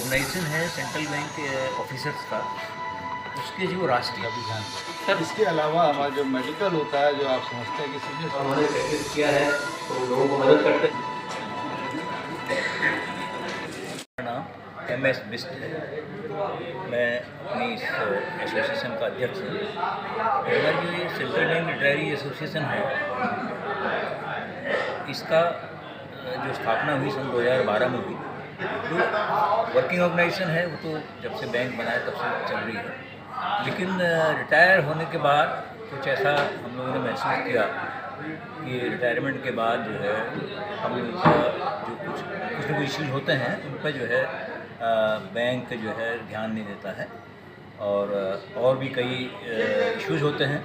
Organisation है central bank officers का, उसके जो राष्ट्रीय अभियान सर, इसके अलावा हमारा जो मेडिकल होता है, जो आप समझते हैं कि सीनियर उन्होंने प्रैक्टिस किया है तो लोगों को मदद करते हैं। नाम MS बिस्ट है, मैं अपनी इस एसोसिएशन का अध्यक्ष हूँ। हमारी जो ये सेंट्रल बैंक रिटायरी एसोसिएशन है, इसका जो स्थापना हुई सन 2012 में हुई। जो वर्किंग ऑर्गेनाइजेशन है वो तो जब से बैंक बनाया तब से चल रही है, लेकिन रिटायर होने के बाद कुछ ऐसा हम लोगों ने महसूस किया कि रिटायरमेंट के बाद जो है हम लोगों का जो कुछ इश्यूज होते हैं उन पर जो है बैंक जो है ध्यान नहीं देता है, और भी कई इश्यूज होते हैं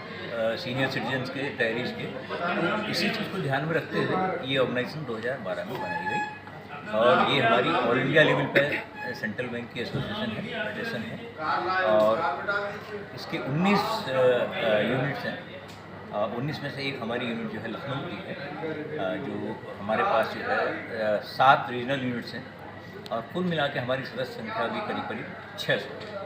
सीनियर सिटीजन्स के, रिटायरीज़ के। तो इसी चीज़ को ध्यान में रखते हुए ये ऑर्गेनाइजेशन 2012 में बनाई गई, और ये हमारी ऑल इंडिया लेवल पे सेंट्रल बैंक की एसोसिएशन है, फेडरेशन है, और इसके 19 यूनिट्स हैं। 19 में से एक हमारी यूनिट जो है लखनऊ की है, जो हमारे पास जो है 7 रीजनल यूनिट्स हैं, और कुल मिला के हमारी सदस्य संख्या भी करीब करीब 600।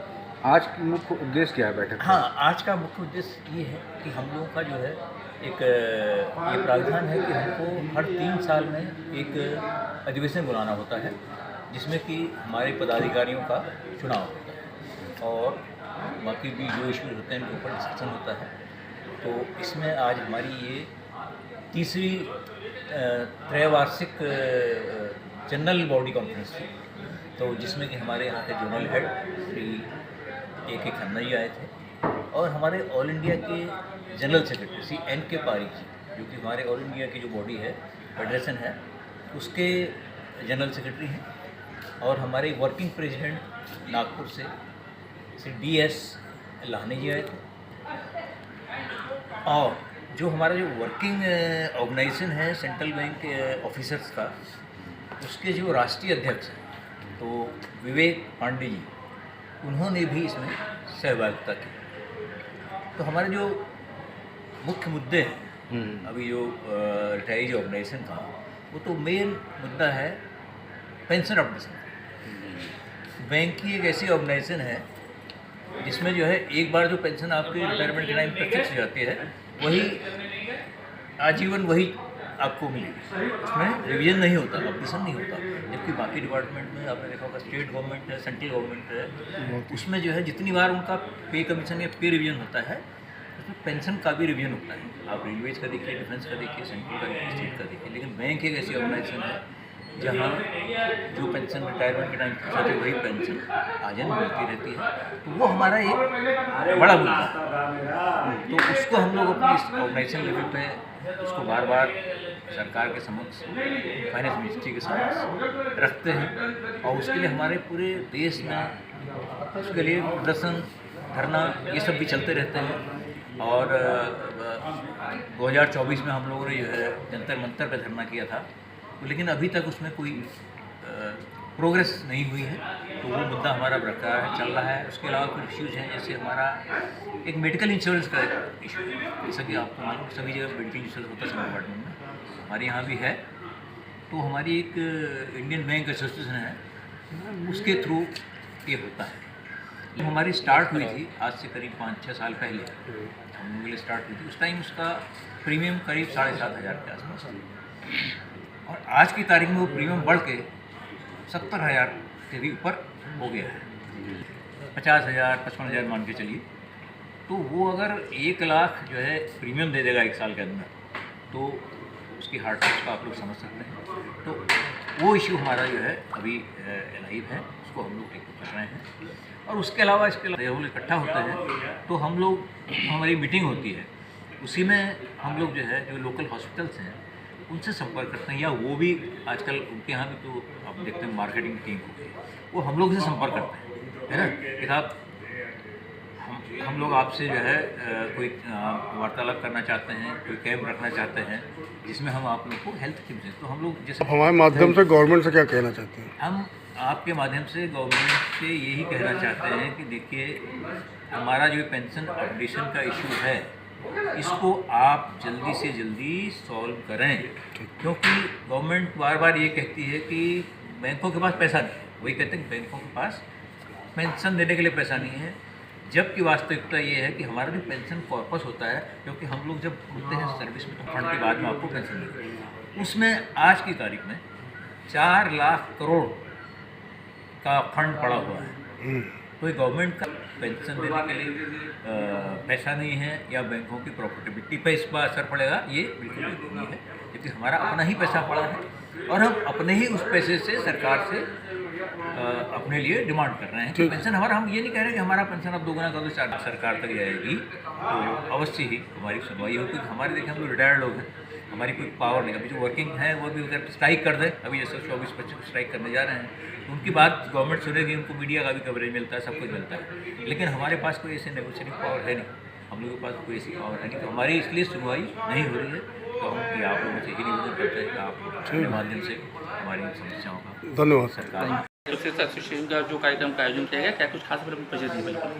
आज की मुख्य उद्देश्य क्या है बैठक? हाँ, आज का मुख्य उद्देश्य ये है कि हम लोगों का जो है एक ये प्रावधान है कि हमको हर 3 साल में एक अधिवेशन बुलाना होता है, जिसमें कि हमारे पदाधिकारियों का चुनाव होता है और बाकी भी जो इश्यूज होते हैं उनके ऊपर डिस्कशन होता है। तो इसमें आज हमारी ये तीसरी त्रैवार्षिक जनरल बॉडी कॉन्फ्रेंस थी, तो जिसमें कि हमारे यहाँ के zonal head Shri AK Khanna ji आए थे, और हमारे ऑल इंडिया के general secretary Shri NK Pareek ji, जो कि हमारे ऑल इंडिया की जो बॉडी है, फेडरेशन है, उसके जनरल सेक्रेटरी हैं, और हमारे वर्किंग प्रेसिडेंट नागपुर से श्री DS लाहनी जी आए थे, और जो हमारा जो वर्किंग ऑर्गेनाइजेशन है सेंट्रल बैंक ऑफिसर्स का, उसके जो राष्ट्रीय अध्यक्ष हैं तो विवेक पांडे जी, उन्होंने भी इसमें सहभागिता की। तो हमारे जो मुख्य मुद्दे हैं अभी जो रिटायरीज ऑर्गेनाइजेशन था, वो तो मेन मुद्दा है पेंशन अपडेशन। बैंक की एक ऐसी ऑर्गेनाइजेशन है जिसमें जो है एक बार जो पेंशन आपकी रिटायरमेंट के टाइम पर फिक्स हो जाती है, वही आजीवन वही आपको मिलेगी, उसमें रिवीजन नहीं होता, अपडेशन नहीं होता। जबकि बाकी डिपार्टमेंट में आपने देखा होगा, स्टेट गवर्नमेंट है, सेंट्रल गवर्नमेंट है, उसमें जो है जितनी बार उनका पे कमीशन या पे रिवीजन होता है, उसमें पेंशन का भी रिवीजन होता है। आप रेलवेज का देखिए, डिफेंस का देखिए, सेंट्रल का देखिए, स्टेट का देखिए, लेकिन बैंक एक ऐसी ऑर्गेनाइजेशन है जहाँ जो पेंशन रिटायरमेंट के टाइम फिक्स होती है वही पेंशन आजन मिलती रहती है। तो वो हमारा एक बड़ा मुद्दा है, तो उसको हम लोग अपनी इस ऑर्गेनाइजेशन लेवल पे उसको बार बार सरकार के समक्ष, फाइनेंस मिनिस्ट्री के समक्ष रखते हैं, और उसके लिए हमारे पूरे देश में उसके लिए प्रदर्शन, धरना, ये सब भी चलते रहते हैं। और 2024 में हम लोगों ने जो है जंतर मंतर पर धरना किया था, तो लेकिन अभी तक उसमें कोई प्रोग्रेस नहीं हुई है, तो वो मुद्दा हमारा बरकरार है, चल रहा है। उसके अलावा कुछ इश्यूज हैं, जैसे हमारा एक मेडिकल इंश्योरेंस का इशू है, जैसा कि आपको मालूम सभी जगह मेडिकल इंश्योरेंस होता है सब डिपार्टमेंट में, हमारे यहाँ भी है। तो हमारी एक इंडियन बैंक एसोसिएशन है, उसके थ्रू ये होता है। तो हमारी स्टार्ट हुई थी आज से करीब 5-6 साल पहले, हम लोगों के लिए स्टार्ट हुई थी। उस टाइम उसका प्रीमियम करीब 7,500 के आसपास था, और आज की तारीख में वो प्रीमियम बढ़ के 70,000 के भी ऊपर हो गया है, 50,000, 55,000 मान के चलिए। तो वो अगर 1 लाख जो है प्रीमियम दे देगा 1 साल के अंदर, तो उसकी हार्ड कॉस्ट का आप लोग समझ सकते हैं। तो वो इश्यू हमारा जो है अभी लाइव है, उसको हम लोग टेक कर रहे हैं। और उसके अलावा इसके लोग इकट्ठा होते हैं, तो हम लोग, हमारी मीटिंग होती है, उसी में हम लोग जो है जो लोकल हॉस्पिटल्स हैं उनसे संपर्क करते हैं, या वो भी आजकल उनके यहाँ भी तो आप देखते हैं मार्केटिंग टीम होती है, वो हम लोग से संपर्क करते हैं, है ना कि साहब हम लोग आपसे जो है कोई वार्तालाप करना चाहते हैं, कोई कैंप रखना चाहते हैं जिसमें हम आप लोग को हेल्थ टिप्स दें। तो हम लोग जैसे हमारे माध्यम से गवर्नमेंट से क्या कहना चाहते हैं? हम आपके माध्यम से गवर्नमेंट से यही कहना चाहते हैं कि देखिए, हमारा जो पेंशन अपडेशन का इशू है, इसको आप जल्दी से जल्दी सॉल्व करें, क्योंकि गवर्नमेंट बार बार ये कहती है कि बैंकों के पास पैसा नहीं है, वही कहते हैं कि बैंकों के पास पेंशन देने के लिए पैसा नहीं है, जबकि वास्तविकता ये है कि हमारा जो पेंशन कॉर्पस होता है, क्योंकि हम लोग जब होते हैं सर्विस में तो फंड के बाद में आपको पेंशन मिलती है, उसमें आज की तारीख में 4 लाख करोड़ का फंड पड़ा हुआ है। कोई गवर्नमेंट का पेंशन देने के लिए पैसा नहीं है या बैंकों की प्रॉफिटेबिलिटी पर इस पर असर पड़ेगा, ये बिल्कुल नहीं है, क्योंकि हमारा अपना ही पैसा पड़ा है और हम अपने ही उस पैसे से सरकार से अपने लिए डिमांड कर रहे हैं कि पेंशन हमारा, हम ये नहीं कह रहे कि हमारा पेंशन अब दोगुना कर दो, सरकार तक जाएगी तो अवश्य ही हमारी सुनवाई होगी। क्योंकि हमारे देखें हम लोग रिटायर्ड लोग हैं, हमारी कोई पावर नहीं, अभी जो वर्किंग है वो भी अगर स्ट्राइक कर दे, अभी जैसे 24-25 स्ट्राइक करने जा रहे हैं तो उनकी बात गवर्नमेंट सुनेगी, उनको मीडिया का भी कवरेज मिलता है, सब कुछ मिलता है, लेकिन हमारे पास कोई ऐसे नेगोशिएटिंग पावर है नहीं, हम लोगों के पास कोई ऐसी पावर है नहीं, तो हमारी इसलिए सुनवाई नहीं हो रही है। तो हम कि आप लोगों से यही निवेदन करते हैं कि आप अपने माध्यम से हमारी समस्याओं का धन्यवाद सरकार एसोसिएशन का जो कार्यक्रम का आयोजन किया गया, क्या कुछ खास परिचय दी बिल्कुल?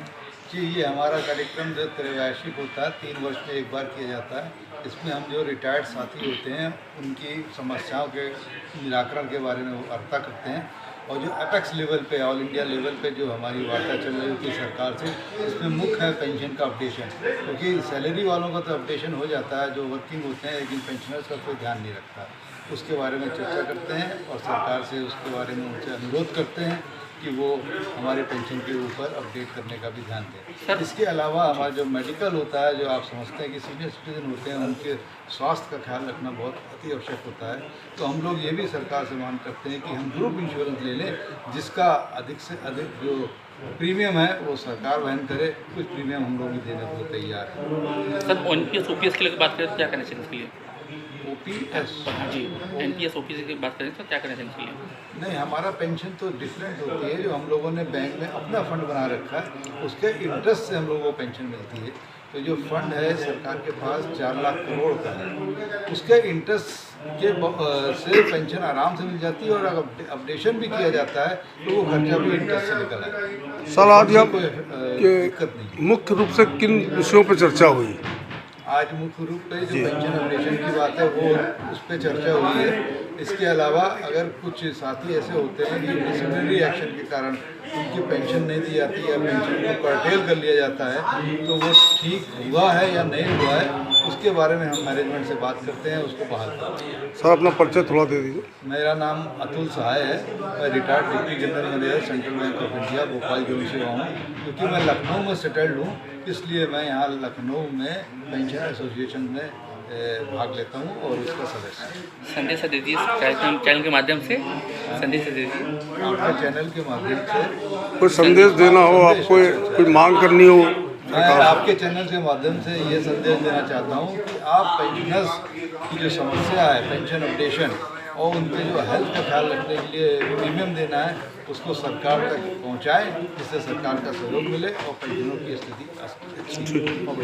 जी, ये हमारा कार्यक्रम जो त्रैवार्षिक होता है, 3 वर्ष में एक बार किया जाता है। इसमें हम जो रिटायर्ड साथी होते हैं उनकी समस्याओं के निराकरण के बारे में वार्ता करते हैं, और जो एपेक्स लेवल पे, ऑल इंडिया लेवल पे जो हमारी वार्ता चल रही होती है सरकार से, इसमें मुख्य है पेंशन का अपडेशन, क्योंकि सैलरी वालों का तो अपडेशन हो जाता है जो वर्किंग होते हैं, लेकिन पेंशनर्स का कोई ध्यान नहीं रखता। उसके बारे में चर्चा करते हैं और सरकार से उसके बारे में उनसे अनुरोध करते हैं कि वो हमारे पेंशन के ऊपर अपडेट करने का भी ध्यान दें। इसके अलावा हमारा जो मेडिकल होता है, जो आप समझते हैं कि सीनियर सिटीजन होते हैं, उनके स्वास्थ्य का ख्याल रखना बहुत अति आवश्यक होता है, तो हम लोग ये भी सरकार से मांग करते हैं कि हम ग्रुप इंश्योरेंस ले लें, जिसका अधिक से अधिक जो प्रीमियम है वो सरकार वहन करे, कुछ प्रीमियम हम लोग भी देने को तैयार हैं। सर OPS OPS की बात करें तो क्या कनेक्शन इसके लिए? OPS जी, NPS OPS की बात करें तो क्या कनेक्शन इसके लिए? नहीं, हमारा पेंशन तो डिफरेंट होती है, जो हम लोगों ने बैंक में अपना फंड बना रखा है, उसके इंटरेस्ट से हम लोगों को पेंशन मिलती है। तो जो फंड है सरकार के पास 4 लाख करोड़ का है, उसके इंटरेस्ट के से पेंशन आराम से मिल जाती है, और अगर अपडेशन भी किया जाता है तो वो खर्चा भी इंटरेस्ट से निकल आए। सर, आज आप दिक्कत नहीं। मुख्य रूप से किन विषयों पर चर्चा हुई? आज मुख्य रूप पे जो पेंशन अपडेशन की बात है वो उस पर चर्चा हुई है। इसके अलावा अगर कुछ साथी ऐसे होते हैं कि डिसिप्लिनरी एक्शन के कारण उनकी पेंशन नहीं दी जाती या पेंशन को कर्टेल कर लिया जाता है, तो वो ठीक हुआ है या नहीं हुआ है, उसके बारे में हम मैनेजमेंट से बात करते हैं, उसको बहाल करते हैं। सर, अपना परिचय थोड़ा दे दीजिए। मेरा नाम अतुल सहाय है, मैं retired deputy general manager central bank of India Bhopal zone से हूँ। क्योंकि मैं लखनऊ में सेटल्ड हूँ, इसलिए मैं यहाँ लखनऊ में पेंशन एसोसिएशन में भाग लेता हूँ और उसका सदस्य। संदेश दे दीजिए कार्यक्रम चैनल के माध्यम से, संदेश दे दीजिए आपके चैनल के माध्यम से कोई संदेश देना हो, आपको कोई मांग करनी हो। मैं आपके चैनल के माध्यम से ये संदेश देना चाहता हूँ कि आप पेंशनर्स की जो समस्या है पेंशन अपडेशन और उनके जो हेल्थ का ख्याल रखने के लिए प्रीमियम देना है, उसको सरकार तक पहुँचाएँ, जिससे सरकार का सहयोग मिले और पेंशनरों की स्थिति अच्छी हो।